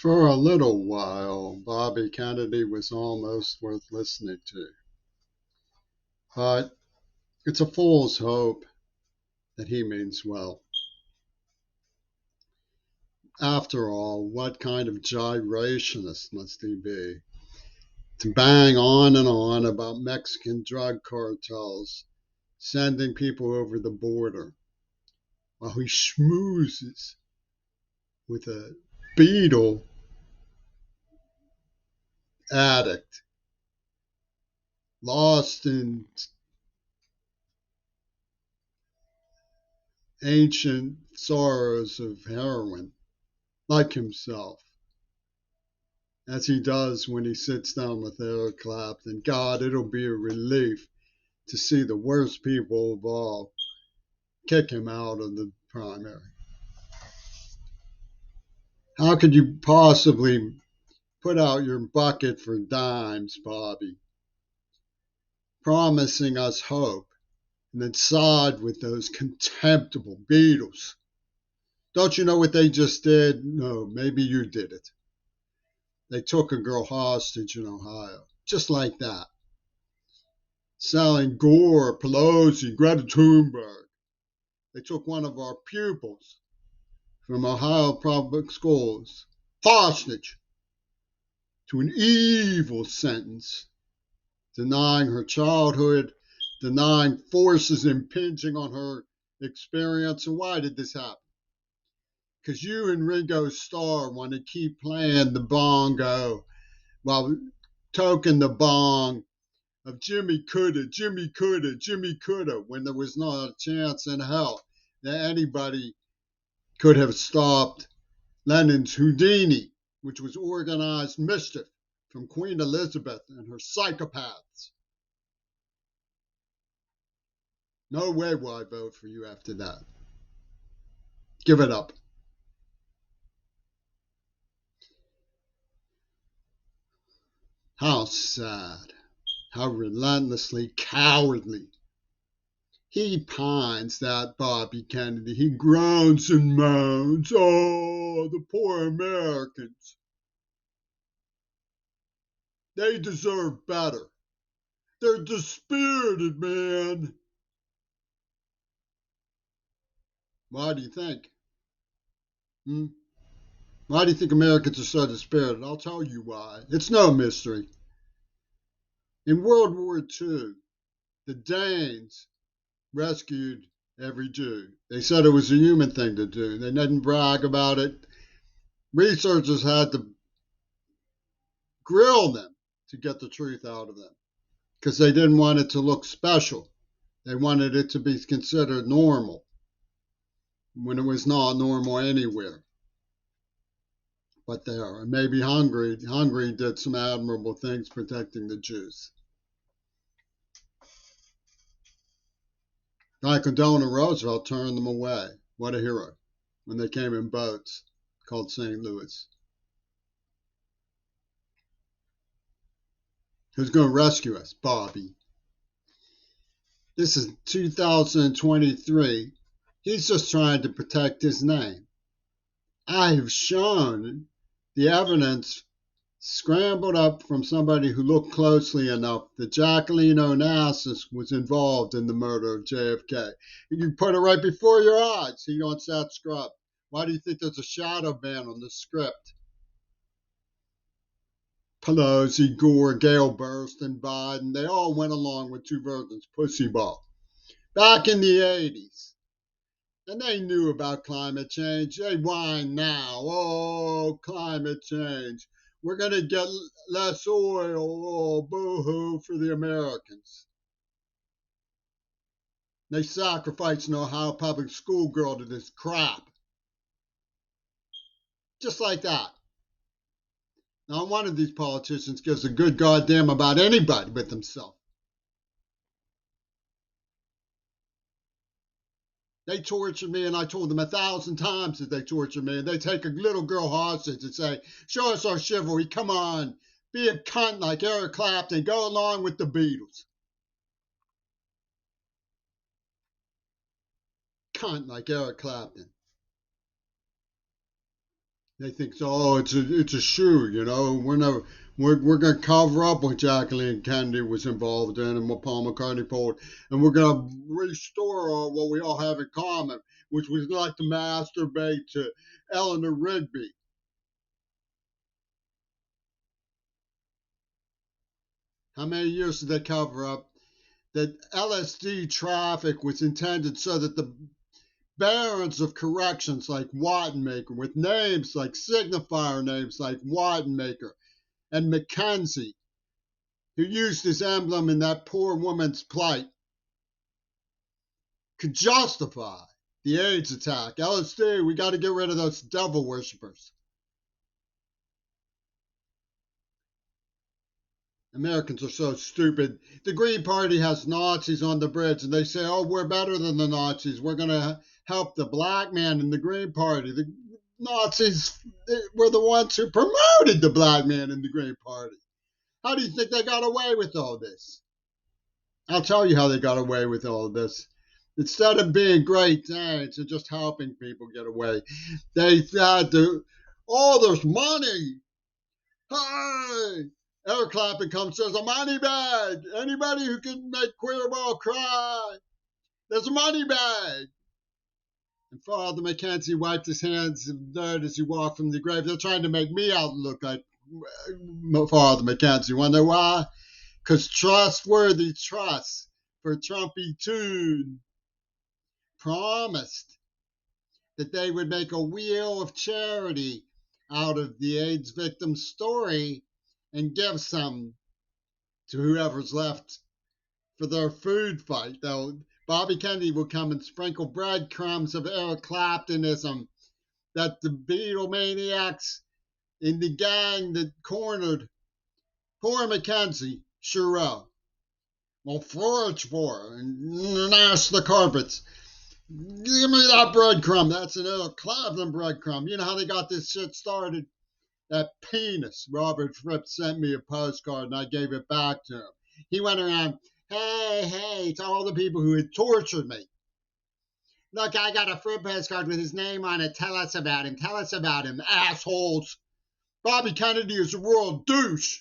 For a little while, Bobby Kennedy was almost worth listening to. But it's a fool's hope that he means well. After all, what kind of gyrationist must he be to bang on and on about Mexican drug cartels sending people over the border while he schmoozes with a beetle addict lost in ancient sorrows of heroin, like himself, as he does when he sits down with Eric Clapton. God, it'll be a relief to see the worst people of all kick him out of the primary. How could you possibly put out your bucket for dimes, Bobby, promising us hope, and then side with those contemptible Beatles? Don't you know what they just did? No, maybe you did it. They took a girl hostage in Ohio, just like that. Selling Gore, Pelosi, Greta Thunberg. They took one of our pupils from Ohio public schools hostage to an evil sentence, denying her childhood, denying forces impinging on her experience. And why did this happen? Because you and Ringo Starr want to keep playing the bongo while toking the bong of Jimmy coulda, Jimmy coulda, Jimmy coulda, when there was not a chance in hell that anybody could have stopped Lenin's Houdini, which was organized mischief from Queen Elizabeth and her psychopaths. No way will I vote for you after that. Give it up. How sad. How relentlessly cowardly. He pines, that Bobby Kennedy. He groans and moans. Oh, the poor Americans. They deserve better. They're dispirited, man. Why do you think? Hmm? Why do you think Americans are so dispirited? I'll tell you why. It's no mystery. In World War II, the Danes rescued every Jew. They said it was a human thing to do. They didn't brag about it. Researchers had to grill them to get the truth out of them because they didn't want it to look special. They wanted it to be considered normal when it was not normal anywhere but there. And maybe Hungary did some admirable things protecting the Jews. Like Delano Roosevelt turned them away. What a hero. When they came in boats called St. Louis. Who's going to rescue us? Bobby. This is 2023. He's just trying to protect his name. I have shown the evidence scrambled up from somebody who looked closely enough that Jacqueline Onassis was involved in the murder of JFK. You put it right before your eyes. He wants that scrub. Why do you think there's a shadow ban on the script? Pelosi, Gore, Gail Burstyn, Biden, they all went along with two versions, pussy ball, back in the 80s. And they knew about climate change. They whine now. Oh, climate change. We're going to get less oil. Oh, boo-hoo for the Americans. They sacrificed an Ohio public school girl to this crap. Just like that. Not one of these politicians gives a good goddamn about anybody but themselves. They tortured me, and I told them 1,000 times that they tortured me. And they take a little girl hostage and say, show us our chivalry. Come on. Be a cunt like Eric Clapton. Go along with the Beatles. Cunt like Eric Clapton. They think so. Oh, it's a shoe. We're gonna cover up what Jacqueline Kennedy was involved in and what Paul McCartney pulled, and we're gonna restore what we all have in common, which was like to masturbate to Eleanor Rigby. How many years did they cover up that LSD traffic was intended so that the barons of corrections like Wattenmaker, with names like signifier names like Wattenmaker and Mackenzie, who used his emblem in that poor woman's plight, could justify the AIDS attack. LSD, we got to get rid of those devil worshippers. Americans are so stupid. The Green Party has Nazis on the bridge, and they say, oh, we're better than the Nazis. We're going to help the black man in the Green Party. The Nazis were the ones who promoted the black man in the Green Party. How do you think they got away with all this? I'll tell you how they got away with all this. Instead of being great saints and just helping people get away, they had to, oh, there's money. Hey! Eric Clapton comes and says, a money bag. Anybody who can make Queerball cry, there's a money bag. And Father Mackenzie wiped his hands of dirt as he walked from the grave. They're trying to make me out look like Father Mackenzie. Wonder why? Because trustworthy trust for Trumpy Toon promised that they would make a wheel of charity out of the AIDS victim's story and give some to whoever's left for their food fight. Though Bobby Kennedy will come and sprinkle breadcrumbs of Eric Claptonism that the Beatlemaniacs in the gang that cornered poor Mackenzie Shirilla will forage for and gnash the carpets. Give me that breadcrumb. That's an Eric Clapton breadcrumb. You know how they got this shit started? That penis. Robert Fripp sent me a postcard and I gave it back to him. He went around, hey, to all the people who had tortured me. Look, I got a Fripp postcard with his name on it. Tell us about him. Tell us about him, assholes. Bobby Kennedy is a royal douche.